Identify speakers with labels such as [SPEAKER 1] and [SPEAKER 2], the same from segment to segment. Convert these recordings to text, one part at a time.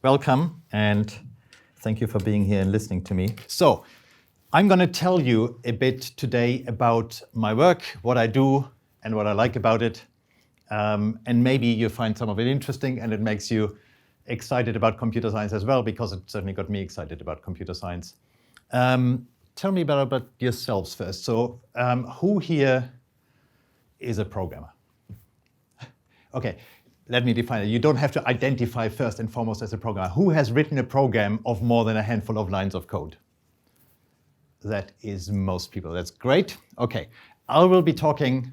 [SPEAKER 1] welcome, and thank you for being here and listening to me. So, I'm going to tell you a bit today about my work, what I do, and what I like about it. And maybe you find some of it interesting and it makes you excited about computer science as well, because it certainly got me excited about computer science. Tell me about yourselves first. So, who here is a programmer? Okay, let me define it. You don't have to identify first and foremost as a programmer. Who has written a program of more than a handful of lines of code? That is most people. That's great. Okay, I will be talking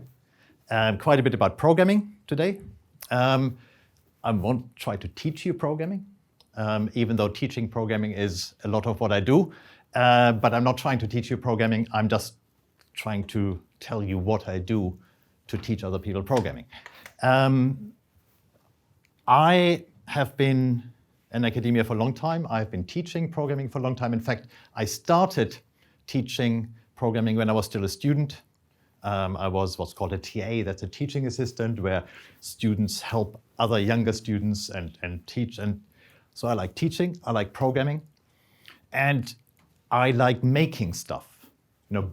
[SPEAKER 1] quite a bit about programming today. I won't try to teach you programming, even though teaching programming is a lot of what I do. But I'm not trying to teach you programming. I'm just trying to tell you what I do to teach other people programming. I have been in academia for a long time. I've been teaching programming for a long time. In fact, I started teaching programming when I was still a student. I was what's called a TA, that's a teaching assistant, where students help other younger students and teach. And so I like teaching, I like programming, and I like making stuff.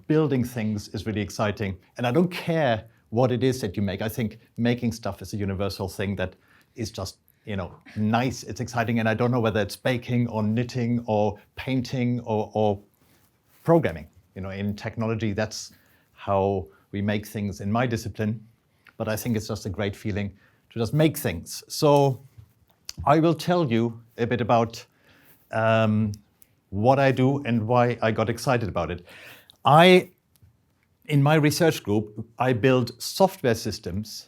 [SPEAKER 1] Building things is really exciting. And I don't care what it is that you make. I think making stuff is a universal thing that is just, nice, it's exciting. And I don't know whether it's baking or knitting or painting or programming. In technology, that's how we make things in my discipline. But I think it's just a great feeling to just make things. So I will tell you a bit about what I do and why I got excited about it. In my research group, I build software systems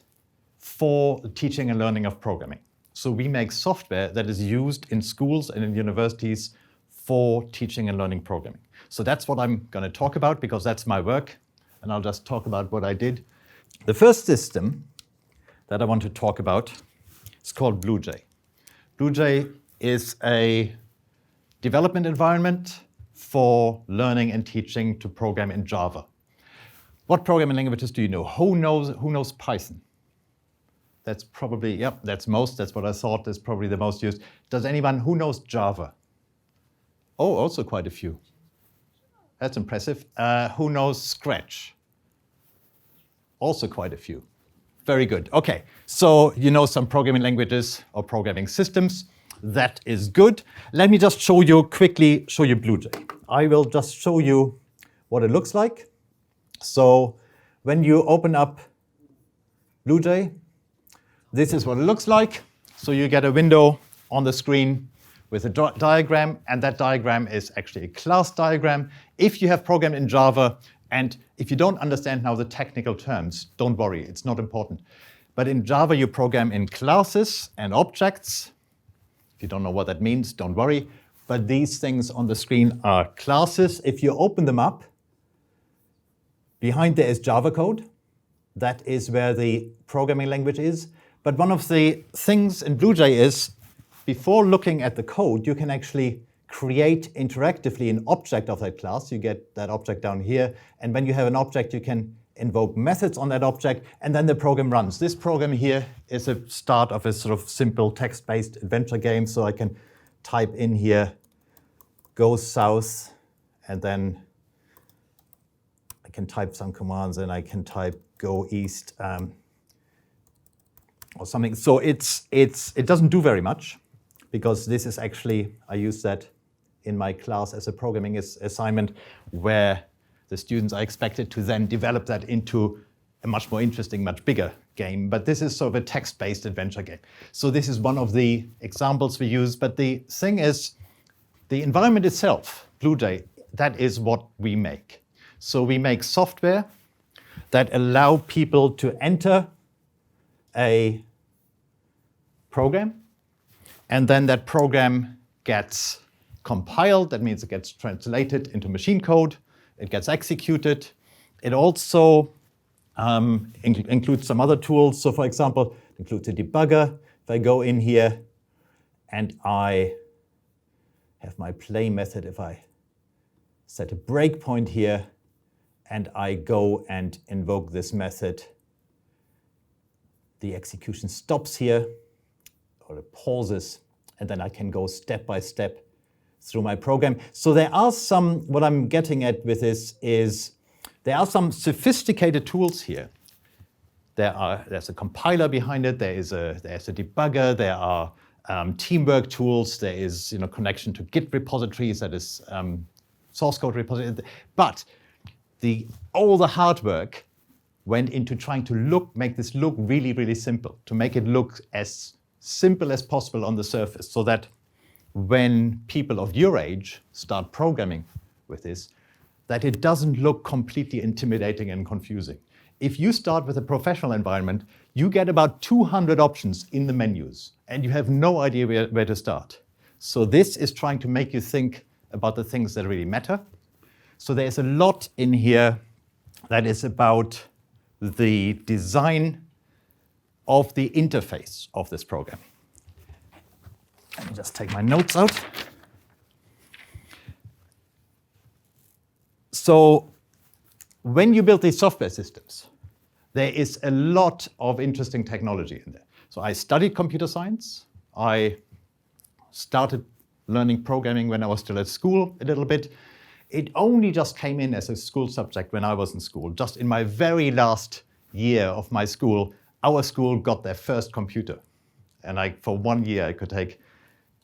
[SPEAKER 1] for the teaching and learning of programming. So we make software that is used in schools and in universities for teaching and learning programming. So that's what I'm going to talk about, because that's my work, and I'll just talk about what I did. The first system that I want to talk about is called BlueJ. BlueJ is a development environment for learning and teaching to program in Java. What programming languages do you know? Who knows Python? That's probably, that's what I thought, that's probably the most used. Does anyone who knows Java? Oh, also quite a few. That's impressive. Who knows Scratch? Also quite a few. Very good. Okay, so you know some programming languages or programming systems. That is good. Let me just quickly show you BlueJ. I will just show you what it looks like. So when you open up BlueJ, this is what it looks like. So you get a window on the screen with a diagram, and that diagram is actually a class diagram. If you have programmed in Java, and if you don't understand now the technical terms, don't worry, it's not important. But in Java, you program in classes and objects. If you don't know what that means, don't worry. But these things on the screen are classes. If you open them up, behind there is Java code. That is where the programming language is. But one of the things in BlueJ is, before looking at the code, you can actually create interactively an object of that class. You get that object down here. And when you have an object, you can invoke methods on that object, and then the program runs. This program here is a start of a sort of simple text-based adventure game. So I can type in here, go south, and then I can type some commands, and I can type go east or something. So it doesn't do very much, because this is actually, I use that in my class as a programming assignment, where the students are expected to then develop that into a much more interesting, much bigger game. But this is sort of a text-based adventure game. So this is one of the examples we use. But the thing is, the environment itself, BlueJ, that is what we make. So we make software that allow people to enter a program, and then that program gets compiled. That means it gets translated into machine code. It gets executed. It also includes some other tools. So for example, it includes a debugger. If I go in here and I have my play method, if I set a breakpoint here and I go and invoke this method, the execution stops here, or it pauses and then I can go step by step through my program. So there are some, what I'm getting at with this is, there are some sophisticated tools here. There's a compiler behind it, there's a debugger, there are teamwork tools, there is connection to Git repositories, that is source code repositories. But all the hard work went into trying to make this look really, really simple, to make it look as simple as possible on the surface, so that when people of your age start programming with this, that it doesn't look completely intimidating and confusing. If you start with a professional environment, you get about 200 options in the menus, and you have no idea where to start. So this is trying to make you think about the things that really matter. So there's a lot in here that is about the design of the interface of this program. Let me just take my notes out. So when you build these software systems, there is a lot of interesting technology in there. So I studied computer science. I started learning programming when I was still at school a little bit. It only just came in as a school subject when I was in school. Just in my very last year of my school, our school got their first computer. And for 1 year, I could take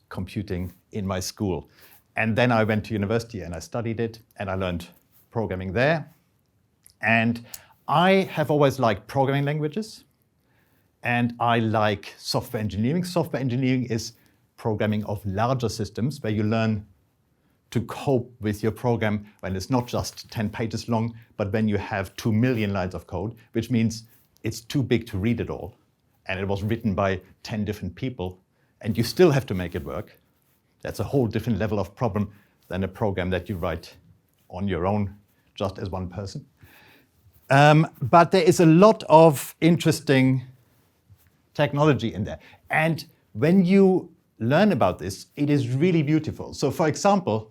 [SPEAKER 1] computing in my school. And then I went to university and I studied it and I learned programming there. And I have always liked programming languages, and I like software engineering. Software engineering is programming of larger systems where you learn to cope with your program when it's not just 10 pages long, but when you have 2 million lines of code, which means it's too big to read it all. And it was written by 10 different people, and you still have to make it work. That's a whole different level of problem than a program that you write on your own, just as one person. But there is a lot of interesting technology in there. And when you learn about this, it is really beautiful. So for example,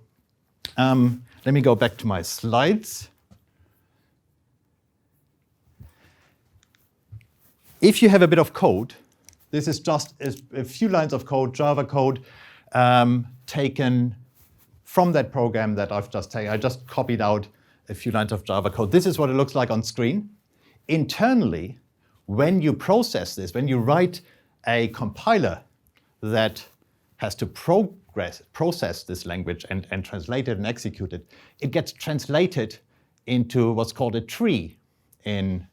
[SPEAKER 1] let me go back to my slides. If you have a bit of code, this is just a few lines of code, Java code, taken from that program that I've just taken. I just copied out a few lines of Java code. This is what it looks like on screen. Internally, when you process this, when you write a compiler that has to process this language and translate it and execute it, it gets translated into what's called a tree in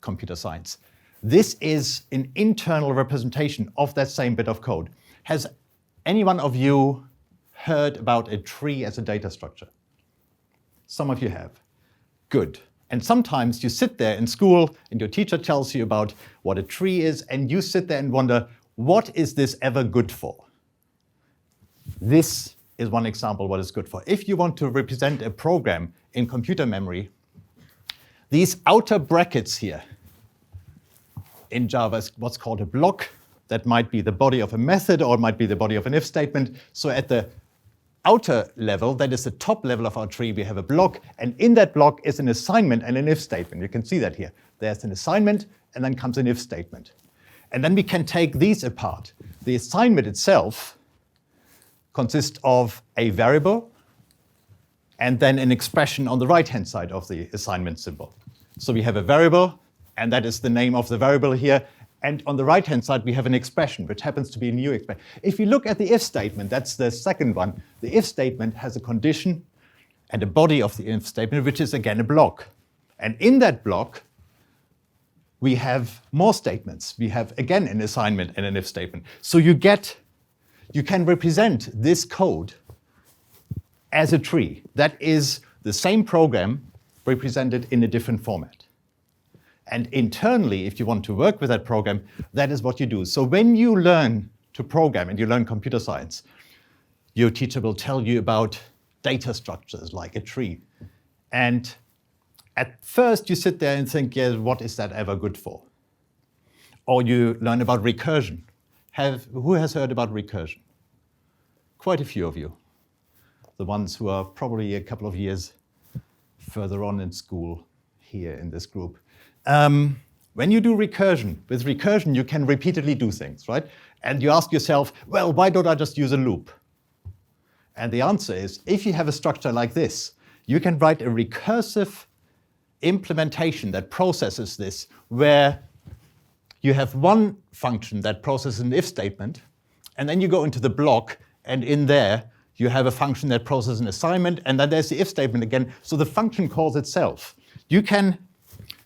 [SPEAKER 1] computer science. This is an internal representation of that same bit of code. Has any one of you heard about a tree as a data structure? Some of you have. Good. And sometimes you sit there in school and your teacher tells you about what a tree is, and you sit there and wonder, what is this ever good for? This is one example what it's good for. If you want to represent a program in computer memory, these outer brackets here in Java is what's called a block. That might be the body of a method, or it might be the body of an if statement. So at the outer level, that is the top level of our tree, we have a block, and in that block is an assignment and an if statement. You can see that here. There's an assignment, and then comes an if statement. And then we can take these apart. The assignment itself consists of a variable and then an expression on the right-hand side of the assignment symbol. So we have a variable, and that is the name of the variable here. And on the right-hand side, we have an expression, which happens to be a new expression. If you look at the if statement, that's the second one. The if statement has a condition and a body of the if statement, which is again a block. And in that block, we have more statements. We have, again, an assignment and an if statement. So you can represent this code as a tree. That is the same program represented in a different format. And internally, if you want to work with that program, that is what you do. So when you learn to program and you learn computer science, your teacher will tell you about data structures like a tree. And at first, you sit there and think, yeah, what is that ever good for? Or you learn about recursion. Who has heard about recursion? Quite a few of you. The ones who are probably a couple of years further on in school here in this group. When you do recursion, with recursion you can repeatedly do things, right? And you ask yourself, well, why don't I just use a loop? And the answer is, if you have a structure like this, you can write a recursive implementation that processes this, where you have one function that processes an if statement, and then you go into the block, and in there you have a function that processes an assignment, and then there's the if statement again, so the function calls itself. You can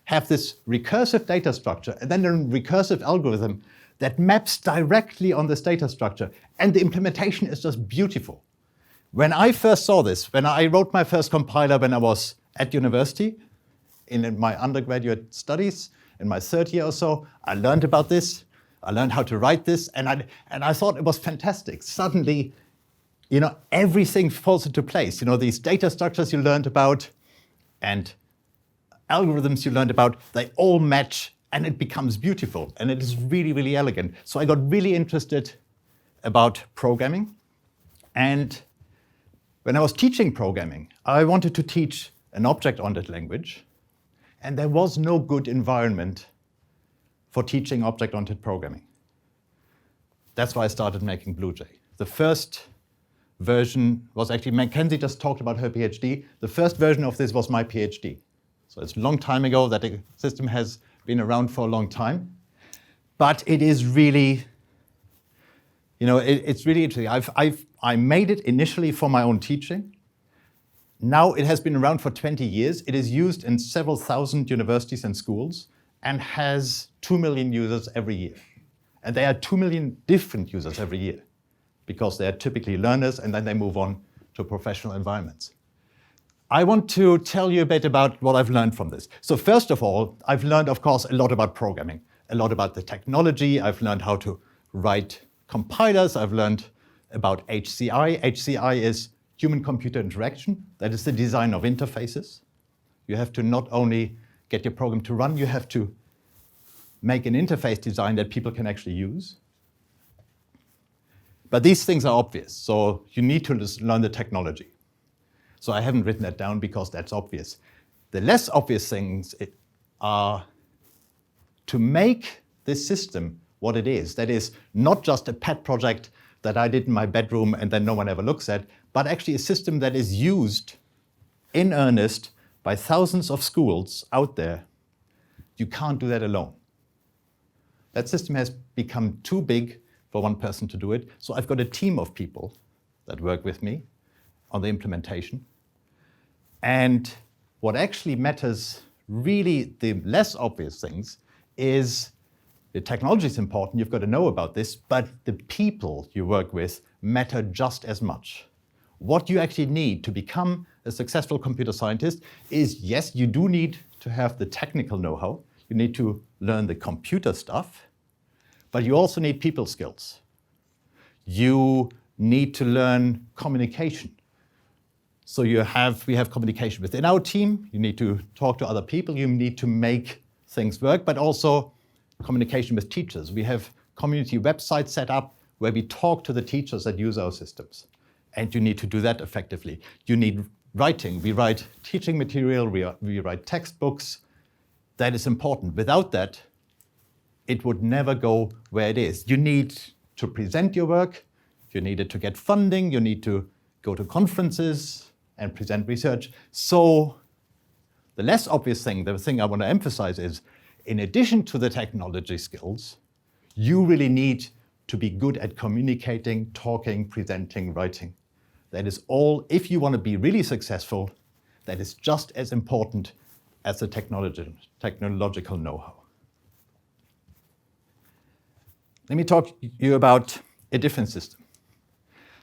[SPEAKER 1] have this recursive data structure, and then a recursive algorithm that maps directly on this data structure, and the implementation is just beautiful. When I first saw this, when I wrote my first compiler when I was at university, in my undergraduate studies, in my third year or so, I learned about this. I learned how to write this, and I thought it was fantastic. Suddenly, everything falls into place. These data structures you learned about and algorithms you learned about, they all match, and it becomes beautiful, and it is really, really elegant. So I got really interested about programming, and when I was teaching programming, I wanted to teach an object-oriented language, and there was no good environment for teaching object-oriented programming. That's why I started making BlueJ. The first version was actually, Mackenzie just talked about her PhD. The first version of this was my PhD. So it's a long time ago that the system has been around for a long time. But it is really, it's really interesting. I made it initially for my own teaching. Now it has been around for 20 years. It is used in several thousand universities and schools and has 2 million users every year. And there are 2 million different users every year because they are typically learners and then they move on to professional environments. I want to tell you a bit about what I've learned from this. So first of all, I've learned, of course, a lot about programming, a lot about the technology. I've learned how to write compilers. I've learned about HCI. HCI is human-computer interaction. That is the design of interfaces. You have to not only get your program to run, you have to make an interface design that people can actually use. But these things are obvious, so you need to learn the technology. So I haven't written that down because that's obvious. The less obvious things are to make this system what it is. That is not just a pet project that I did in my bedroom and then no one ever looks at, but actually a system that is used in earnest by thousands of schools out there. You can't do that alone. That system has become too big for one person to do it. So I've got a team of people that work with me on the implementation. And what actually matters, really the less obvious things, is the technology is important, you've got to know about this, but the people you work with matter just as much. What you actually need to become a successful computer scientist is, yes, you do need to have the technical know-how, you need to learn the computer stuff, but you also need people skills. You need to learn communication. So we have communication within our team, you need to talk to other people, you need to make things work, but also communication with teachers. We have community websites set up where we talk to the teachers that use our systems. And you need to do that effectively. You need writing. We write teaching material, we write textbooks. That is important. Without that, it would never go where it is. You need to present your work, you need it to get funding, you need to go to conferences and present research. So the less obvious thing, the thing I want to emphasize is, in addition to the technology skills, you really need to be good at communicating, talking, presenting, writing. That is all, if you want to be really successful, that is just as important as the technological know-how. Let me talk to you about a different system.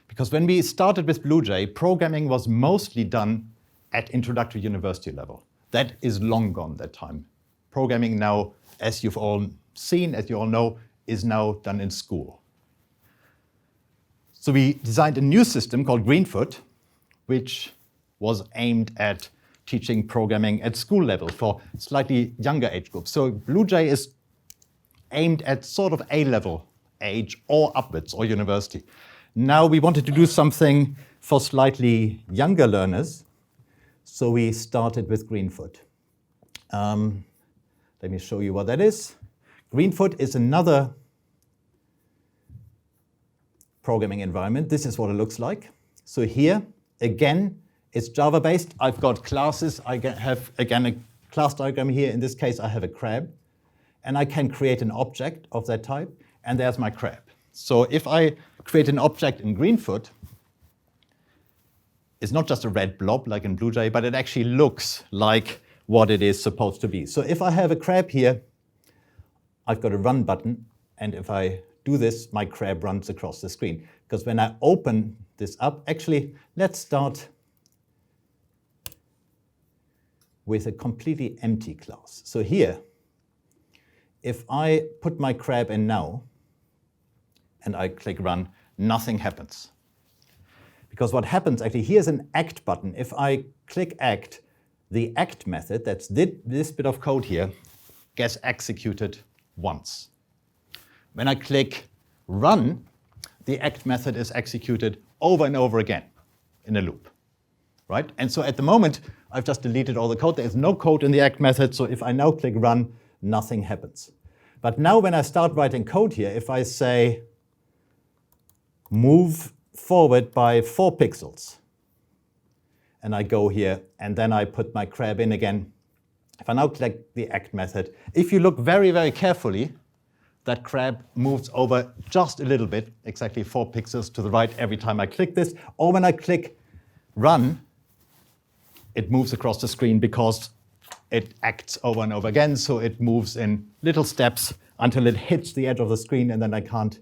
[SPEAKER 1] Because when we started with BlueJ, programming was mostly done at introductory university level. That is long gone, that time. Programming now, as you've all seen, as you all know, is now done in school. So we designed a new system called Greenfoot, which was aimed at teaching programming at school level for slightly younger age groups. So BlueJ is aimed at sort of A-level age or upwards or university. Now we wanted to do something for slightly younger learners, so we started with Greenfoot. Let me show you what that is. Greenfoot is another programming environment. This is what it looks like. So here, again, it's Java-based. I've got classes. I have, again, a class diagram here. In this case, I have a crab. And I can create an object of that type. And there's my crab. So if I create an object in Greenfoot, it's not just a red blob like in BlueJ, but it actually looks like what it is supposed to be. So if I have a crab here, I've got a run button. And if I do this, my crab runs across the screen. Because when I open this up, actually, let's start with a completely empty class. So here, if I put my crab in now, and I click run, nothing happens. Because what happens, actually, here's an act button. If I click act, the act method, that's this bit of code here, gets executed once. When I click run, the act method is executed over and over again in a loop, right? And so at the moment, I've just deleted all the code. There's no code in the act method, so if I now click run, nothing happens. But now when I start writing code here, if I say move forward by 4 pixels, and I go here, and then I put my crab in again. If I now click the act method, if you look very, very carefully, that crab moves over just a little bit, exactly 4 pixels to the right every time I click this. Or when I click run, it moves across the screen because it acts over and over again, so it moves in little steps until it hits the edge of the screen, and then I can't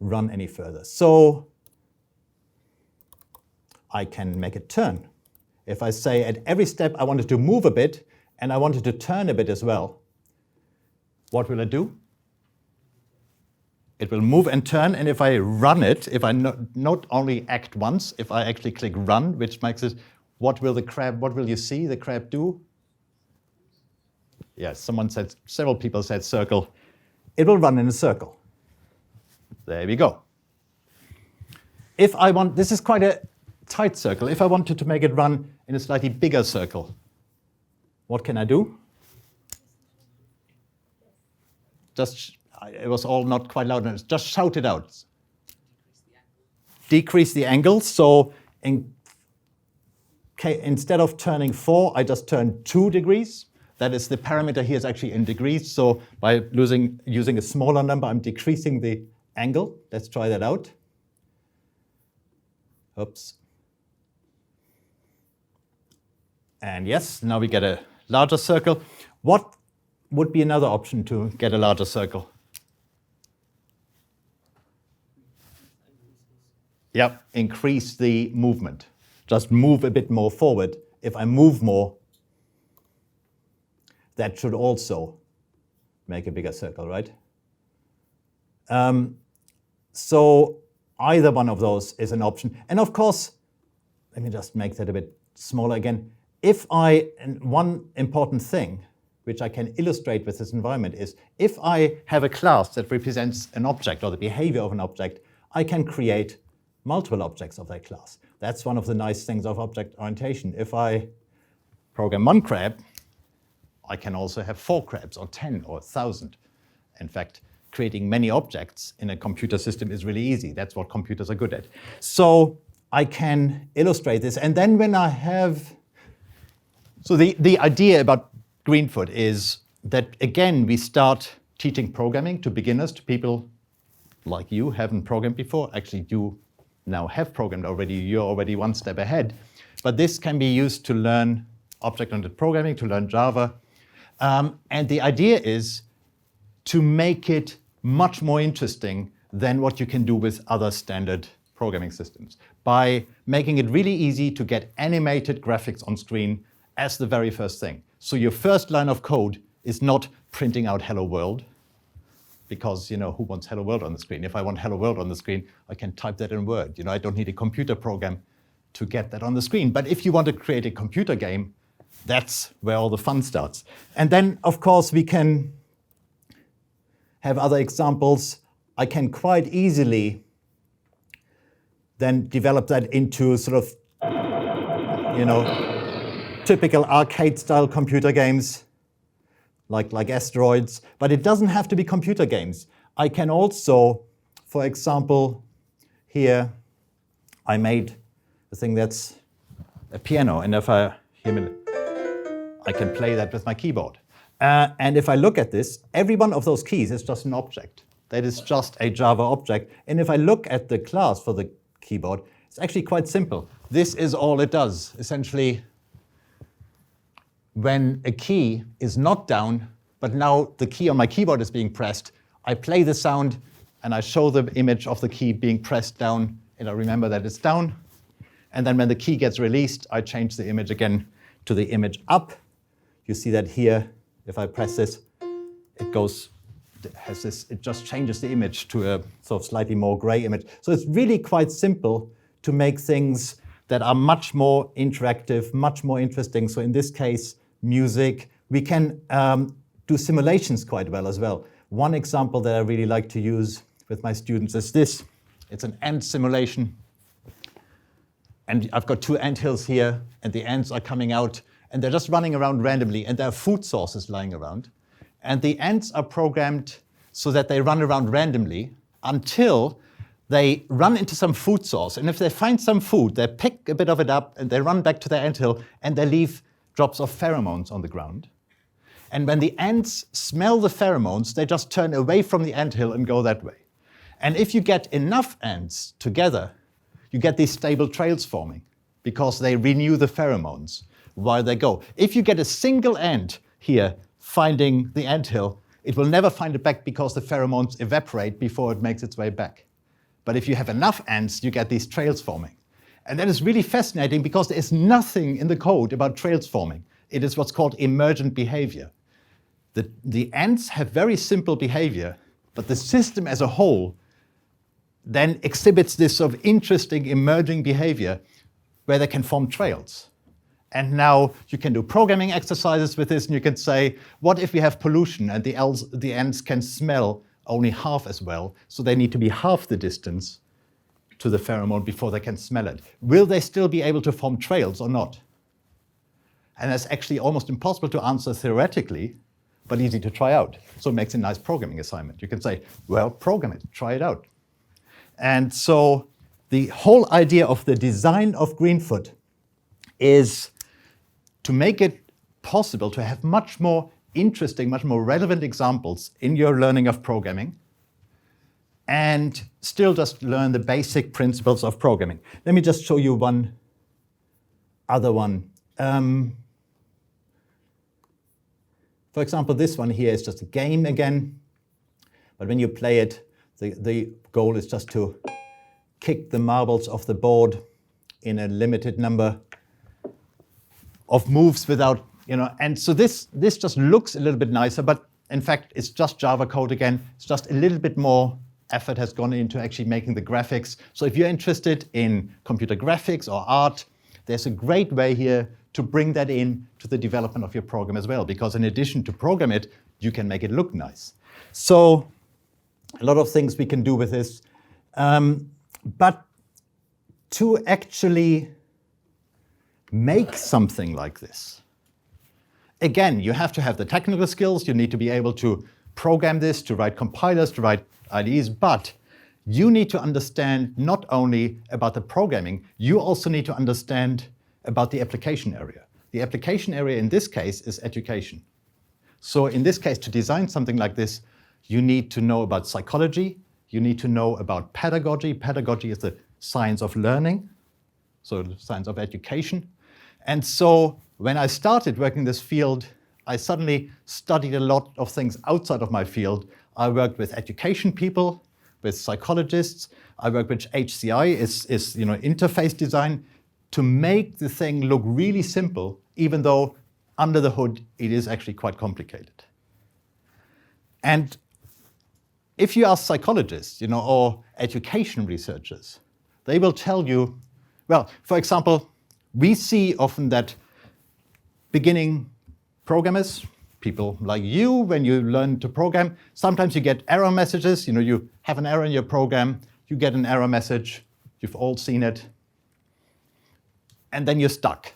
[SPEAKER 1] run any further. So I can make it turn. If I say at every step I wanted to move a bit, and I wanted to turn a bit as well, what will it do? It will move and turn, and if I run it, if I not only act once, if I actually click run, which makes it, what will you see the crab do? Yes, several people said circle. It will run in a circle. There we go. If I want, this is quite a tight circle. If I wanted to make it run in a slightly bigger circle, what can I do? It was all not quite loud enough. Just shout it out. Decrease the angle. So instead of turning 4, I just turn 2 degrees. That is, the parameter here is actually in degrees. So by using a smaller number, I'm decreasing the angle. Let's try that out. Oops. And yes, now we get a larger circle. What would be another option to get a larger circle? Yep, increase the movement. Just move a bit more forward. If I move more, that should also make a bigger circle, right? So either one of those is an option. And of course, let me just make that a bit smaller again. One important thing, which I can illustrate with this environment, is if I have a class that represents an object or the behavior of an object, I can create multiple objects of that class. That's one of the nice things of object orientation. If I program 1 crab, I can also have 4 crabs or 10 or 1,000. In fact, creating many objects in a computer system is really easy. That's what computers are good at. So I can illustrate this. And then when I have... So the idea about Greenfoot is that, again, we start teaching programming to beginners, to people like you haven't programmed before. Actually, you now have programmed already. You're already one step ahead. But this can be used to learn object-oriented programming, to learn Java. And the idea is to make it much more interesting than what you can do with other standard programming systems, by making it really easy to get animated graphics on screen as the very first thing. So your first line of code is not printing out hello world, because who wants hello world on the screen? If I want hello world on the screen, I can type that in Word. I don't need a computer program to get that on the screen. But if you want to create a computer game, that's where all the fun starts. And then, of course, we can have other examples. I can quite easily then develop that into sort of, typical arcade-style computer games. like asteroids, but it doesn't have to be computer games. I can also, for example, here I made a thing that's a piano, and if I can play that with my keyboard. And if I look at this, every one of those keys is just an object. That is just a Java object. And if I look at the class for the keyboard, it's actually quite simple. This is all it does. Essentially, when a key is not down, but now the key on my keyboard is being pressed, I play the sound and I show the image of the key being pressed down, and I remember that it's down. And then when the key gets released, I change the image again to the image up. You see that here, if I press this, it just changes the image to a sort of slightly more gray image. So it's really quite simple to make things that are much more interactive, much more interesting. So in this case, music. We can do simulations quite well as well. One example that I really like to use with my students is this. It's an ant simulation. And I've got 2 anthills here, and the ants are coming out, and they're just running around randomly, and there are food sources lying around. And the ants are programmed so that they run around randomly until they run into some food source. And if they find some food, they pick a bit of it up, and they run back to their anthill, and they leave drops of pheromones on the ground. And when the ants smell the pheromones, they just turn away from the anthill and go that way. And if you get enough ants together, you get these stable trails forming because they renew the pheromones while they go. If you get a single ant here finding the anthill, it will never find it back because the pheromones evaporate before it makes its way back. But if you have enough ants, you get these trails forming. And that is really fascinating because there is nothing in the code about trails forming. It is what's called emergent behavior. The ants have very simple behavior, but the system as a whole then exhibits this sort of interesting emerging behavior where they can form trails. And now you can do programming exercises with this, and you can say, what if we have pollution and the ants can smell only half as well, so they need to be half the distance to the pheromone before they can smell it? Will they still be able to form trails or not? And that's actually almost impossible to answer theoretically, but easy to try out. So it makes a nice programming assignment. You can say, well, program it, try it out. And so the whole idea of the design of Greenfoot is to make it possible to have much more interesting, much more relevant examples in your learning of programming and still just learn the basic principles of programming. Let me just show you one other one. For example, this one here is just a game again, but when you play it, the goal is just to kick the marbles off the board in a limited number of moves without, and so this just looks a little bit nicer, but in fact, it's just Java code again. It's just a little bit more effort has gone into actually making the graphics. So if you're interested in computer graphics or art, there's a great way here to bring that in to the development of your program as well, because in addition to program it, you can make it look nice. So a lot of things we can do with this. But to actually make something like this, again, you have to have the technical skills. You need to be able to program this, to write compilers, to write IDEs, but you need to understand not only about the programming, you also need to understand about the application area. The application area in this case is education. So in this case, to design something like this, you need to know about psychology, you need to know about pedagogy. Pedagogy is the science of learning, so the science of education. And so when I started working in this field, I suddenly studied a lot of things outside of my field. I worked with education people, with psychologists. I worked with HCI, is interface design, to make the thing look really simple, even though under the hood it is actually quite complicated. And if you ask psychologists, or education researchers, they will tell you, well, for example, we see often that beginning programmers, people like you, when you learn to program, sometimes you get error messages. You have an error in your program, you get an error message, you've all seen it, and then you're stuck.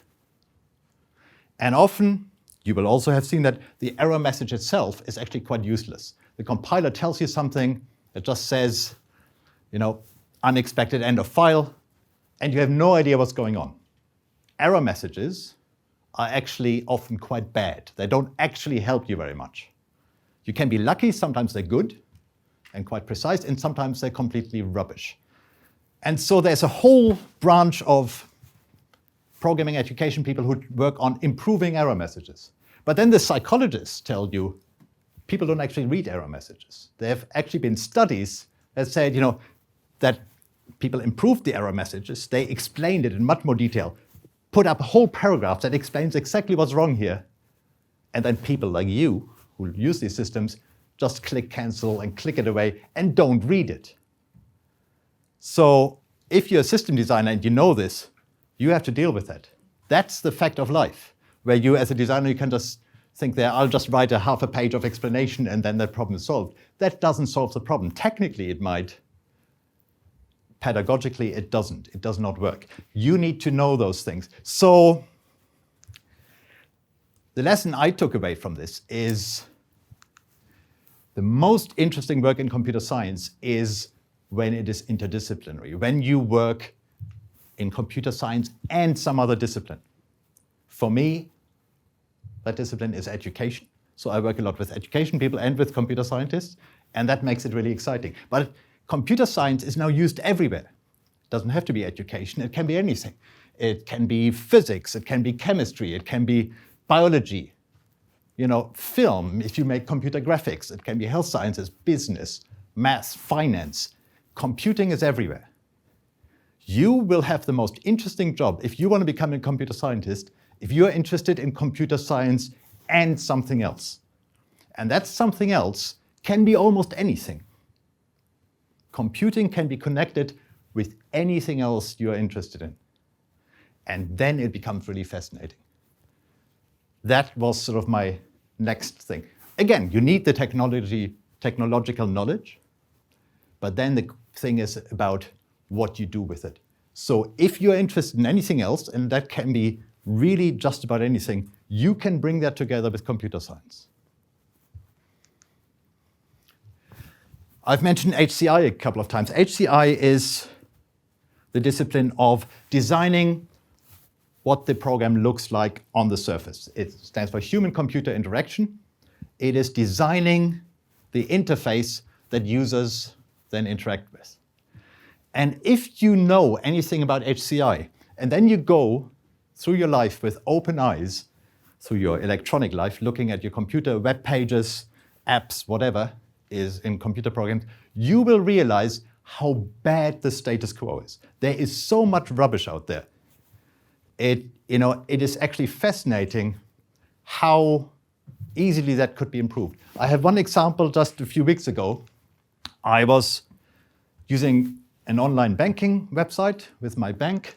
[SPEAKER 1] And often You will also have seen that the error message itself is actually quite useless. The compiler tells you something that just says, unexpected end of file, and you have no idea what's going on. Error messages are actually often quite bad. They don't actually help you very much. You can be lucky, sometimes they're good and quite precise, and sometimes they're completely rubbish. And so there's a whole branch of programming education people who work on improving error messages. But then the psychologists tell you people don't actually read error messages. There have actually been studies that said, that people improved the error messages. They explained it in much more detail, put up a whole paragraph that explains exactly what's wrong here. And then people like you who use these systems just click cancel and click it away and don't read it. So if you're a system designer and you know this, you have to deal with that. That's the fact of life, where you as a designer, you can just think there, I'll just write a half a page of explanation and then that problem is solved. That doesn't solve the problem. Technically it might. Pedagogically it doesn't. It does not work. You need to know those things. So the lesson I took away from this is the most interesting work in computer science is when it is interdisciplinary, when you work in computer science and some other discipline. For me, that discipline is education. So I work a lot with education people and with computer scientists, and that makes it really exciting. But computer science is now used everywhere. It doesn't have to be education, it can be anything. It can be physics, it can be chemistry, it can be biology, film, if you make computer graphics, it can be health sciences, business, math, finance. Computing is everywhere. You will have the most interesting job if you want to become a computer scientist, if you are interested in computer science and something else. And that something else can be almost anything. Computing can be connected with anything else you are interested in. And then it becomes really fascinating. That was sort of my next thing. Again, you need the technological knowledge, but then the thing is about what you do with it. So if you're interested in anything else, and that can be really just about anything, you can bring that together with computer science. I've mentioned HCI a couple of times. HCI is the discipline of designing what the program looks like on the surface. It stands for human-computer interaction. It is designing the interface that users then interact with. And if you know anything about HCI, and then you go through your life with open eyes, through your electronic life, looking at your computer, web pages, apps, whatever is in computer programs, you will realize how bad the status quo is. There is so much rubbish out there. It is actually fascinating how easily that could be improved. I have one example just a few weeks ago. I was using an online banking website with my bank.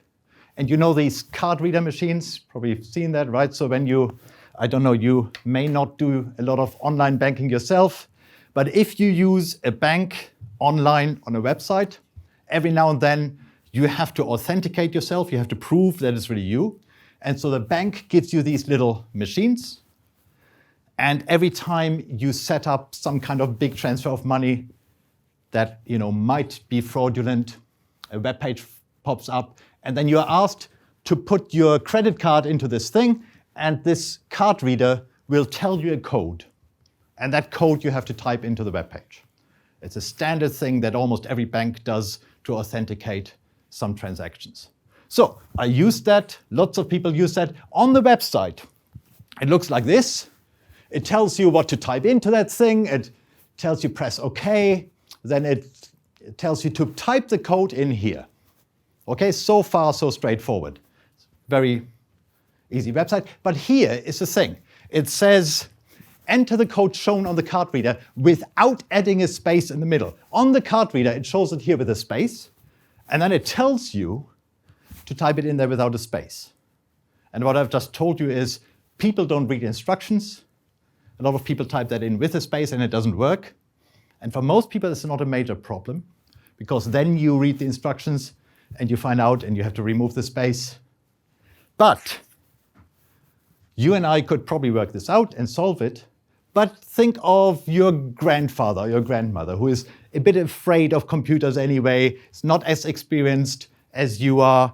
[SPEAKER 1] And these card reader machines, probably you've seen that, right? So when you may not do a lot of online banking yourself, but if you use a bank online on a website, every now and then you have to authenticate yourself, you have to prove that it's really you. And so the bank gives you these little machines, and every time you set up some kind of big transfer of money that might be fraudulent, a web page pops up, and then you're asked to put your credit card into this thing, and this card reader will tell you a code. And that code you have to type into the web page. It's a standard thing that almost every bank does to authenticate some transactions. So I used that, lots of people use that on the website. It looks like this. It tells you what to type into that thing. It tells you press OK. Then it tells you to type the code in here. Okay, so far so straightforward. Very easy website. But here is the thing. It says, enter the code shown on the card reader without adding a space in the middle. On the card reader, it shows it here with a space, and then it tells you to type it in there without a space. And what I've just told you is people don't read instructions. A lot of people type that in with a space and it doesn't work. And for most people, it's not a major problem, because then you read the instructions and you find out and you have to remove the space. But You and I could probably work this out and solve it, but think of your grandfather, your grandmother, who is a bit afraid of computers anyway, is not as experienced as you are,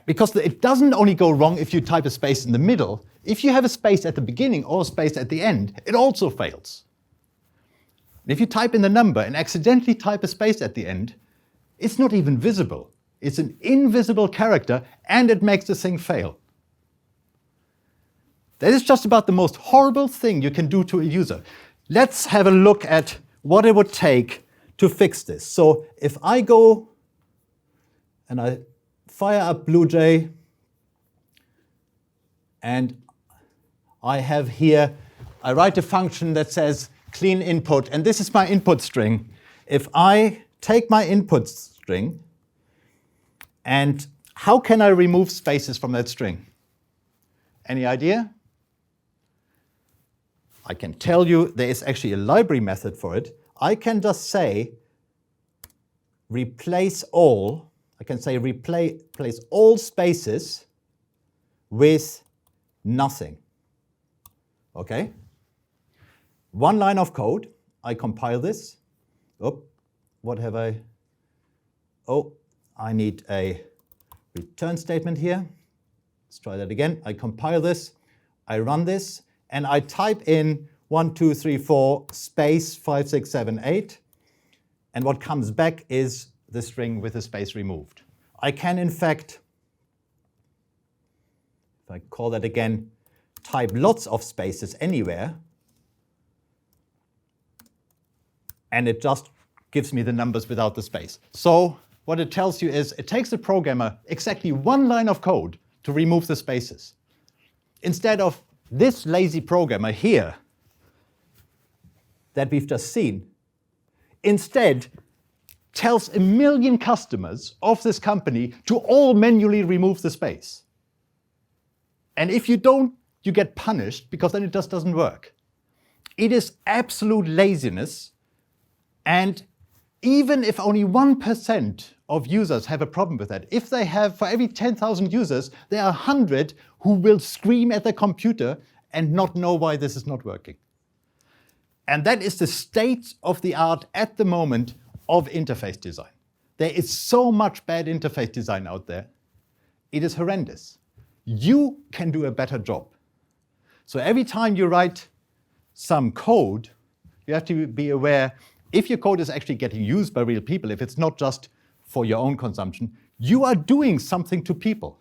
[SPEAKER 1] because it doesn't only go wrong if you type a space in the middle. If you have a space at the beginning or a space at the end, it also fails. If you type in the number and accidentally type a space at the end, it's not even visible. It's an invisible character, and it makes the thing fail. That is just about the most horrible thing you can do to a user. Let's have a look at what it would take to fix this. So if I go and I fire up BlueJ, and I have here, I write a function that says clean input, and this is my input string. If I take my input string, and how can I remove spaces from that string? Any idea? I can tell you there is actually a library method for it. I can just say replace all. I can say replace all spaces with nothing. Okay? One line of code. I compile this. Oh, what have I? Oh, I need a return statement here. Let's try that again. I compile this. I run this. And I type in 1, 2, 3, 4, space 5, 6, 7, 8. And what comes back is the string with the space removed. I can, in fact, if I call that again, type lots of spaces anywhere. And it just gives me the numbers without the space. So what it tells you is it takes the programmer exactly one line of code to remove the spaces. Instead of this lazy programmer here that we've just seen, instead tells 1 million customers of this company to all manually remove the space. And if you don't, you get punished, because then it just doesn't work. It is absolute laziness, and even if only 1% of users have a problem with that, if they have, for every 10,000 users, there are 100 who will scream at their computer and not know why this is not working. And that is the state of the art at the moment of interface design. There is so much bad interface design out there. It is horrendous. You can do a better job. So every time you write some code, you have to be aware, if your code is actually getting used by real people, if it's not just for your own consumption, you are doing something to people.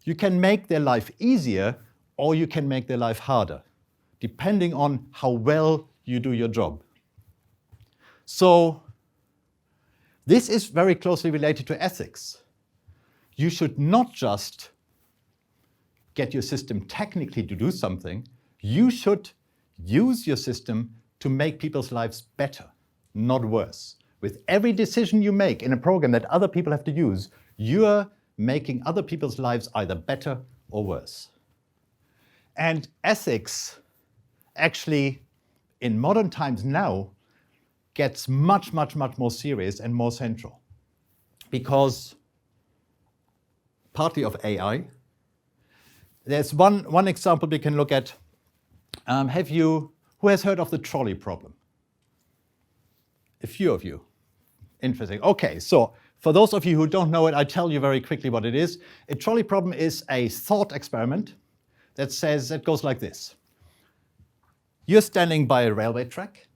[SPEAKER 1] You can make their life easier, or you can make their life harder, depending on how well you do your job. So this is very closely related to ethics. You should not just get your system technically to do something. You should use your system to make people's lives better, not worse. With every decision you make in a program that other people have to use, you're making other people's lives either better or worse. And ethics actually, in modern times now, gets much, much, much more serious and more central. Because partly of AI, there's one example we can look at. Who has heard of the trolley problem? A few of you. Interesting. Okay, so for those of you who don't know it, I'll tell you very quickly what it is. A trolley problem is a thought experiment that goes like this. You're standing by a railway track,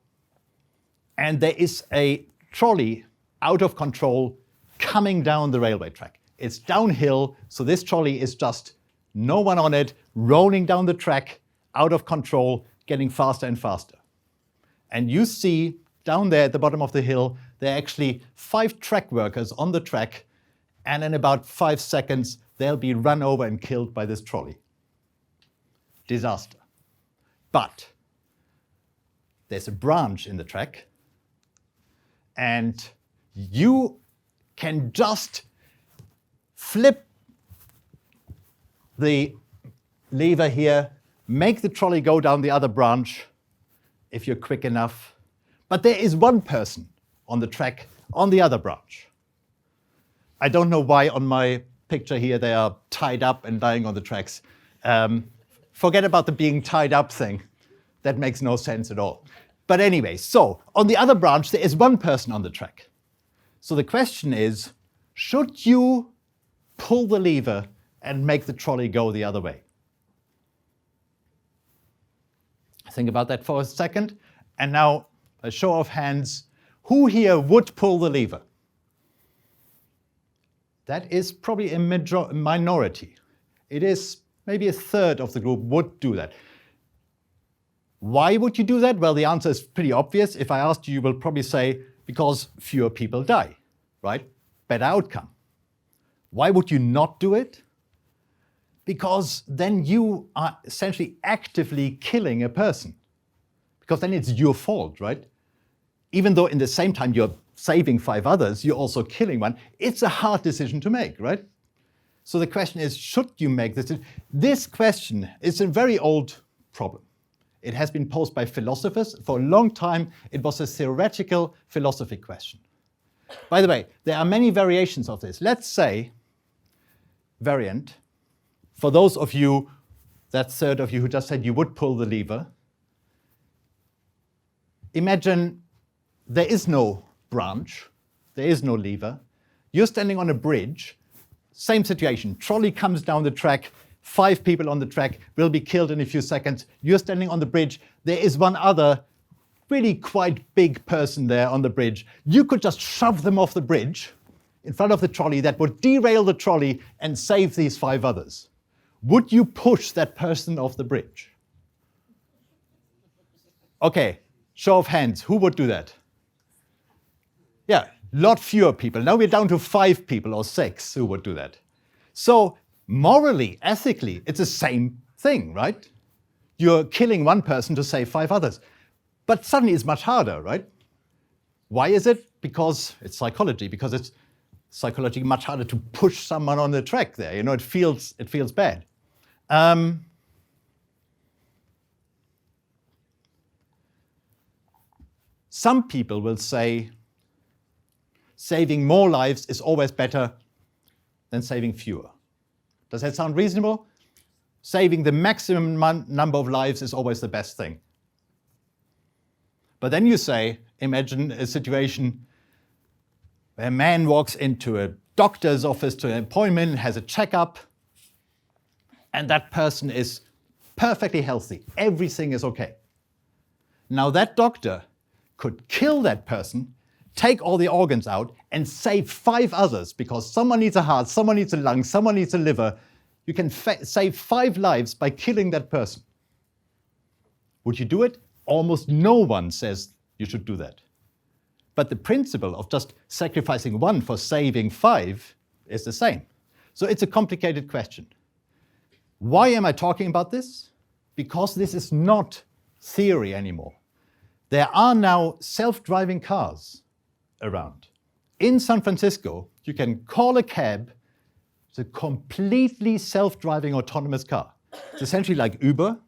[SPEAKER 1] and there is a trolley out of control coming down the railway track. It's downhill, so this trolley is just no one on it, rolling down the track, out of control, getting faster and faster. And you see down there at the bottom of the hill, there are actually 5 track workers on the track, and in about 5 seconds, they'll be run over and killed by this trolley. Disaster. But there's a branch in the track, and you can just flip the lever here, make the trolley go down the other branch if you're quick enough. But there is one person on the track on the other branch. I don't know why on my picture here they are tied up and lying on the tracks. Forget about the being tied up thing. That makes no sense at all. But anyway, so on the other branch, there is one person on the track. So the question is, should you pull the lever and make the trolley go the other way? Think about that for a second. And now, a show of hands, who here would pull the lever? That is probably a minority. It is maybe a third of the group would do that. Why would you do that? Well, the answer is pretty obvious. If I asked you, you will probably say, because fewer people die, right? Better outcome. Why would you not do it? Because then you are essentially actively killing a person. Because then it's your fault, right? Even though in the same time you're saving 5 others, you're also killing one. It's a hard decision to make, right? So the question is, should you make this? This question is a very old problem. It has been posed by philosophers. For a long time, it was a theoretical philosophy question. By the way, there are many variations of this. Let's say, variant, for those of you, that third of you who just said you would pull the lever, imagine there is no branch, there is no lever. You're standing on a bridge, same situation. Trolley comes down the track, 5 people on the track will be killed in a few seconds. You're standing on the bridge. There is one other really quite big person there on the bridge. You could just shove them off the bridge in front of the trolley. That would derail the trolley and save these 5 others. Would you push that person off the bridge? Okay, show of hands. Who would do that? Yeah, a lot fewer people. Now we're down to 5 people or 6 who would do that. So morally, ethically, it's the same thing, right? You're killing one person to save 5 others. But suddenly it's much harder, right? Why is it? Because it's psychology, because it's psychologically much harder to push someone on the track there. You know, it feels bad. Some people will say saving more lives is always better than saving fewer. Does that sound reasonable? Saving the maximum number of lives is always the best thing. But then you say, imagine a situation where a man walks into a doctor's office to an appointment, has a checkup, and that person is perfectly healthy. Everything is okay. Now that doctor could kill that person, take all the organs out, and save 5 others because someone needs a heart, someone needs a lung, someone needs a liver. You can save 5 lives by killing that person. Would you do it? Almost no one says you should do that. But the principle of just sacrificing 1 for saving 5 is the same. So it's a complicated question. Why am I talking about this? Because this is not theory anymore. There are now self-driving cars around. In San Francisco, you can call a cab. It's a completely self-driving autonomous car. It's essentially like Uber.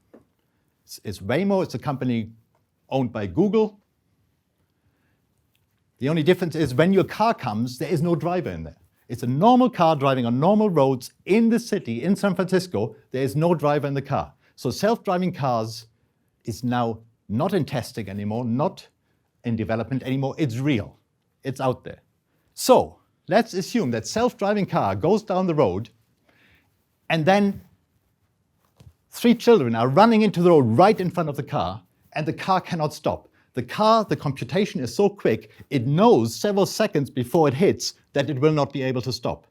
[SPEAKER 1] It's Waymo. It's a company owned by Google. The only difference is when your car comes, there is no driver in there. It's a normal car driving on normal roads in the city, in San Francisco. There is no driver in the car. So self-driving cars is now not in testing anymore, not in development anymore. It's real. It's out there. So let's assume that self-driving car goes down the road, and then 3 children are running into the road right in front of the car, and the car cannot stop. The computation is so quick, it knows several seconds before it hits that it will not be able to stop.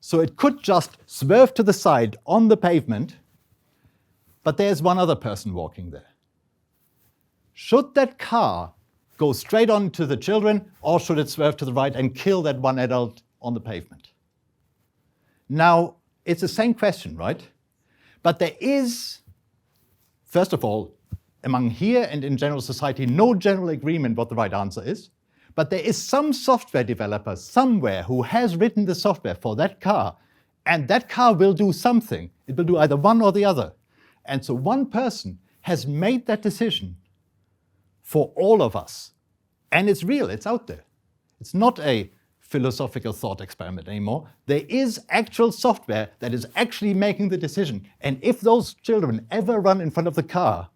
[SPEAKER 1] So it could just swerve to the side on the pavement, but there's one other person walking there. Should that car go straight on to the children, or should it swerve to the right and kill that one adult on the pavement? Now, it's the same question, right? But there is, first of all, among here and in general society, no general agreement what the right answer is. But there is some software developer somewhere who has written the software for that car, and that car will do something. It will do either one or the other. And so one person has made that decision for all of us. And it's real, it's out there. It's not a philosophical thought experiment anymore. There is actual software that is actually making the decision. And if those children ever run in front of the car,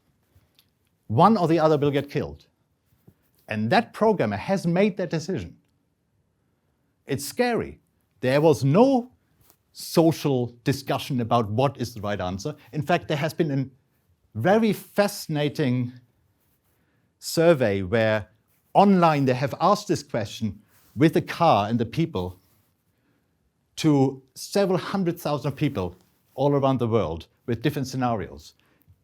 [SPEAKER 1] one or the other will get killed. And that programmer has made that decision. It's scary. There was no social discussion about what is the right answer. In fact, there has been a very fascinating survey where online they have asked this question with the car and the people to several 100,000 people all around the world with different scenarios.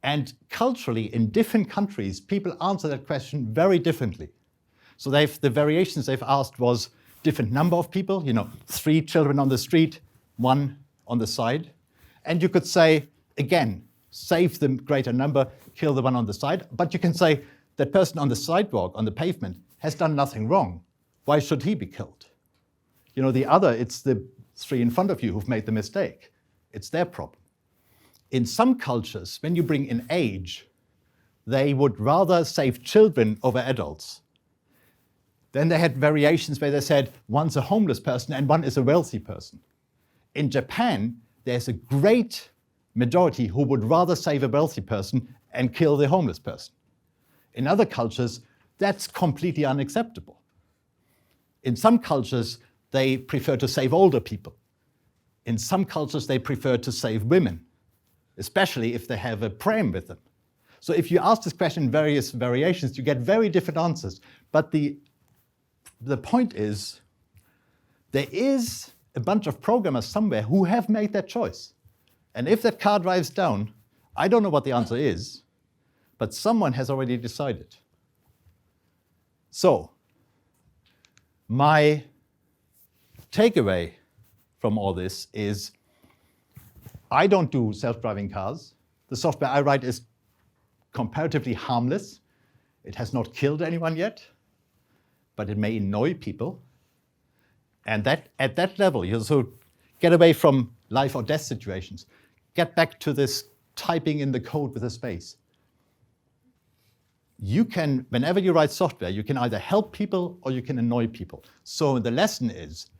[SPEAKER 1] And culturally, in different countries, people answer that question very differently. So the variations they've asked was different number of people, 3 children on the street, 1 on the side. And you could say, again, save the greater number, kill the one on the side. But you can say that person on the sidewalk, on the pavement, has done nothing wrong. Why should he be killed? The other, it's the 3 in front of you who've made the mistake. It's their problem. In some cultures, when you bring in age, they would rather save children over adults. Then they had variations where they said one's a homeless person and one is a wealthy person. In Japan, there's a great majority who would rather save a wealthy person and kill the homeless person. In other cultures, that's completely unacceptable. In some cultures, they prefer to save older people. In some cultures, they prefer to save women, especially if they have a pram with them. So if you ask this question in various variations, you get very different answers. But the point is, there is a bunch of programmers somewhere who have made that choice. And if that car drives down, I don't know what the answer is, but someone has already decided. So, my takeaway from all this is, I don't do self-driving cars. The software I write is comparatively harmless. It has not killed anyone yet, but it may annoy people. And at that level, you also get away from life or death situations. Get back to this typing in the code with a space. You can, whenever you write software, you can either help people or you can annoy people. So the lesson is,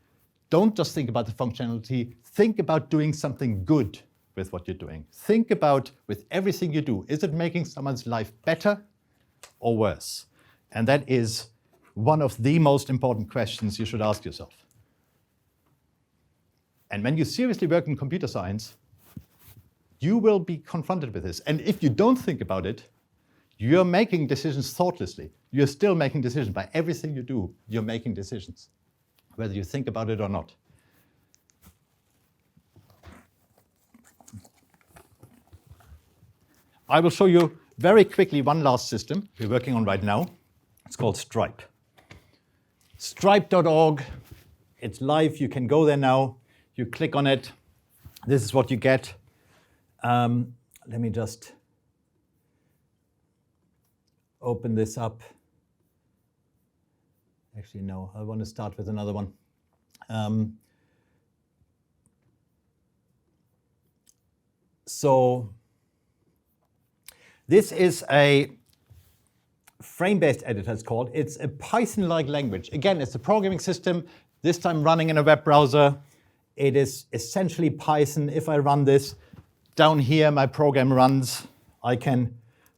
[SPEAKER 1] don't just think about the functionality, think about doing something good with what you're doing. Think about, with everything you do, is it making someone's life better or worse? And that is one of the most important questions you should ask yourself. And when you seriously work in computer science, you will be confronted with this. And if you don't think about it, you're making decisions thoughtlessly. You're still making decisions. By everything you do, you're making decisions, whether you think about it or not. I will show you very quickly one last system we're working on right now. It's called Stripe. Stripe.org. It's live. You can go there now. You click on it. This is what you get. Let me just open this up. Actually, no, I want to start with another one. So this is a frame-based editor, it's called. It's a Python-like language. Again, it's a programming system, this time running in a web browser. It is essentially Python. If I run this, down here my program runs.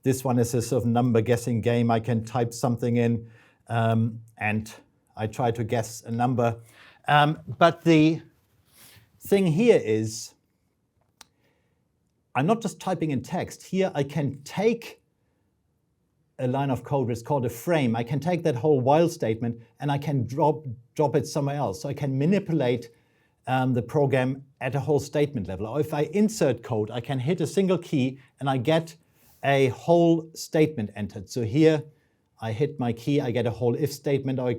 [SPEAKER 1] This one is a sort of number guessing game. I can type something in and I try to guess a number. But the thing here is, I'm not just typing in text. Here I can take a line of code, it's called a frame. I can take that whole while statement and I can drop it somewhere else. So I can manipulate the program at a whole statement level. Or if I insert code, I can hit a single key and I get a whole statement entered. So here I hit my key, I get a whole if statement, or I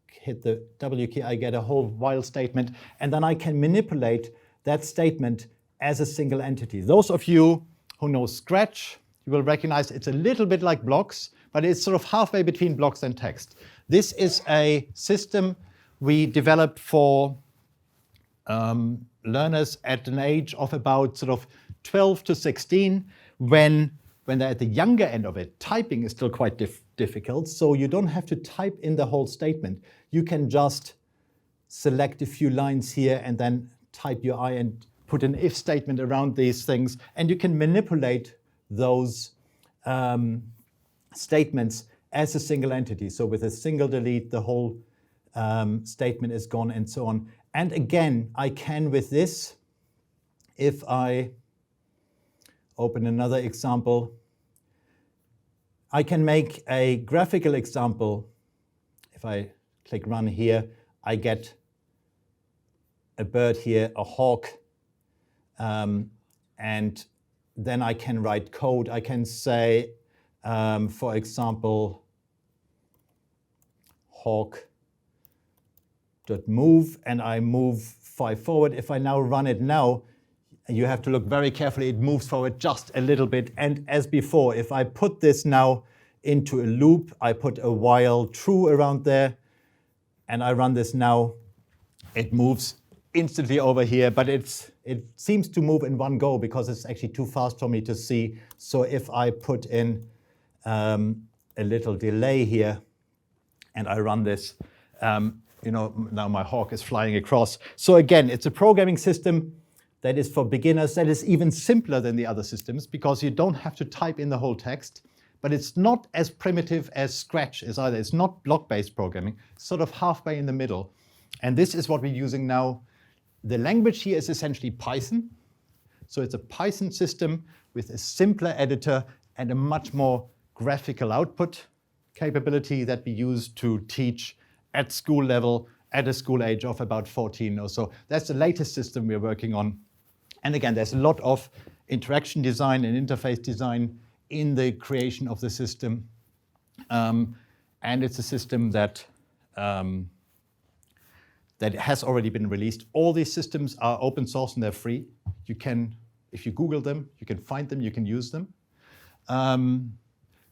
[SPEAKER 1] hit the W key, I get a whole while statement, and then I can manipulate that statement as a single entity. Those of you who know Scratch, you will recognize it's a little bit like blocks, but it's sort of halfway between blocks and text. This is a system we developed for learners at an age of about sort of 12 to 16, when they're at the younger end of it, typing is still quite difficult, so you don't have to type in the whole statement. You can just select a few lines here and then type your I and put an if statement around these things. And you can manipulate those statements as a single entity. So with a single delete, the whole statement is gone and so on. And again, I can with this, if I open another example, I can make a graphical example. If I click run here, I get a bird here, a hawk, and then I can write code. I can say, for example, hawk.move, and I move 5 forward. If I now run it now, you have to look very carefully. It moves forward just a little bit. And as before, if I put this now into a loop, I put a while true around there, and I run this now, it moves instantly over here, but it seems to move in one go because it's actually too fast for me to see. So if I put in a little delay here and I run this, now my hawk is flying across. So again, it's a programming system that is for beginners, that is even simpler than the other systems because you don't have to type in the whole text, but it's not as primitive as Scratch is either. It's not block-based programming, it's sort of halfway in the middle. And this is what we're using now. The language here is essentially Python. So it's a Python system with a simpler editor and a much more graphical output capability that we use to teach at school level, at a school age of about 14 or so. That's the latest system we're working on. And again, there's a lot of interaction design and interface design in the creation of the system. And it's a system that has already been released. All these systems are open source and they're free. You can, if you Google them, you can find them, you can use them.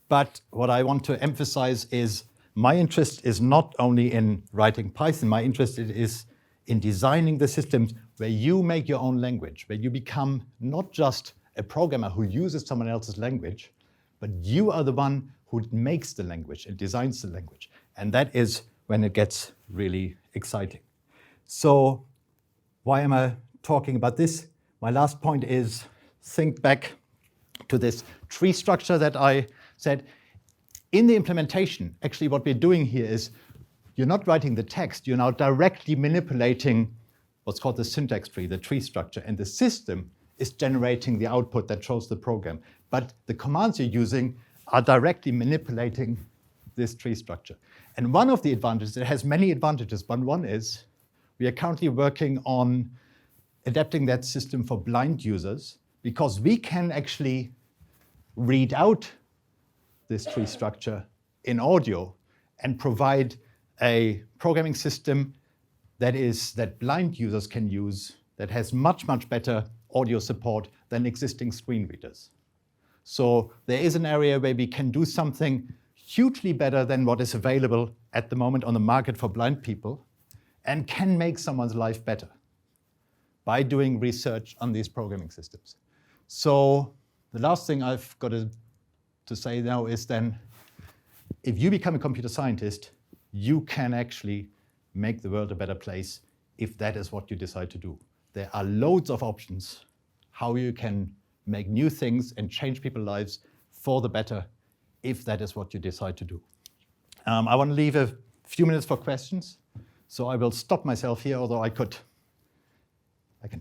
[SPEAKER 1] But what I want to emphasize is my interest is not only in writing Python, my interest is in designing the systems where you make your own language, where you become not just a programmer who uses someone else's language, but you are the one who makes the language and designs the language. And that is when it gets really exciting. So why am I talking about this? My last point is think back to this tree structure that I said. In the implementation, actually what we're doing here is you're not writing the text, you're now directly manipulating what's called the syntax tree, the tree structure, and the system is generating the output that shows the program. But the commands you're using are directly manipulating this tree structure. And one of the advantages, it has many advantages, but one is we are currently working on adapting that system for blind users because we can actually read out this tree structure in audio and provide a programming system that blind users can use that has much, much better audio support than existing screen readers. So there is an area where we can do something hugely better than what is available at the moment on the market for blind people and can make someone's life better by doing research on these programming systems. So the last thing I've got to say now is then, if you become a computer scientist, you can actually make the world a better place if that is what you decide to do. There are loads of options how you can make new things and change people's lives for the better if that is what you decide to do. I want to leave a few minutes for questions, so I will stop myself here, although I can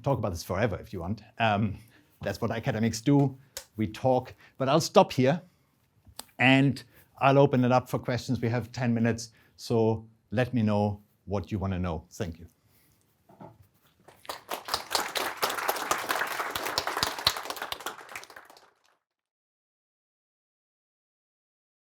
[SPEAKER 1] talk about this forever if you want. That's what academics do. We talk, but I'll stop here and I'll open it up for questions. We have 10 minutes, so let me know what you want to know. Thank you.